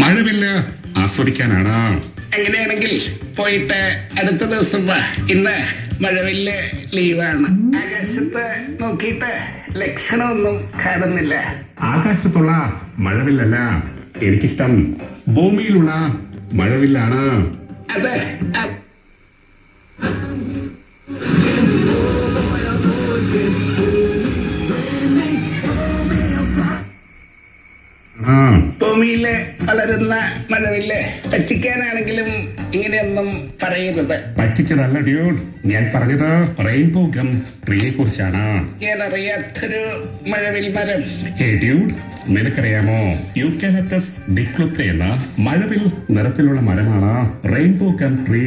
മഴവില്ല ആസ്വദിക്കാനാണ്. അങ്ങനെയാണെങ്കിൽ പോയിട്ട് അടുത്ത ദിവസം വാ. ഇന്ന് മഴവില്ല് ലീവാണ്. ആകാശത്ത് നോക്കിയിട്ട് ലക്ഷണമൊന്നും കാണുന്നില്ല. ആകാശത്തുള്ള മഴവില്ലല്ല എനിക്കിഷ്ടം, ഭൂമിയിലുള്ള മഴവില്ലാണ്. അതെ, ഭൂമിയില് വളരുന്ന മഴവില്ല് പറ്റിക്കാനാണെങ്കിലും ഇങ്ങനെയൊന്നും പറയരുത്. പറ്റിച്ചതല്ല ഡ്യൂഡ്, ഞാൻ പറഞ്ഞത് റെയിൻബോ ഗം ട്രീയെ കുറിച്ചാണ്. ഞാൻ അറിയാത്തൊരു മഴവിൽ മരം. ഹേ ഡ്യൂഡ്, നിനക്കറിയാമോ യൂക്കാലിപ്റ്റസ് ഡിക്ലുപ്ത എന്ന മഴവിൽ നിറത്തിലുള്ള മരമാണ് റെയിൻബോ ഗം ട്രീ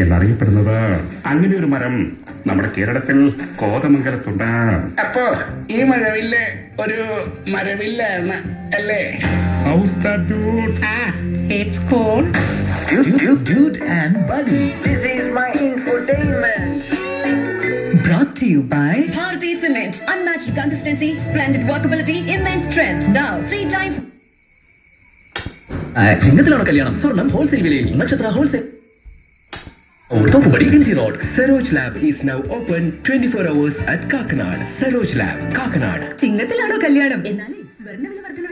എന്നറിയപ്പെടുന്നത്. അങ്ങനെ ഒരു മരം നമ്മുടെ കേരളത്തിൽ കോതമംഗലത്തുണ്ട്. അപ്പോ ഈ മഴവില്ല് ഒരു മരവില്ലാണ് അല്ലേ? How's that, dude? It's called Dude and Buddy. This is my infotainment. Brought to you by Bharati Cement. Unmatched consistency, splendid workability, immense strength. Now 3 times. ചിങ്ങത്തിലാണ് കല്യാണം. സ്വർണം ഹോൾസെയിൽ വിലയിൽ. നക്ഷത്ര wholesale. Topumadi MG Road. Saroj Lab is now open 24 hours at Kakinad. Saroj Lab, Kakinad. ചിങ്ങത്തിലാണോ കല്യാണം? എന്നാലേ സ്വർണ്ണ വില വർധന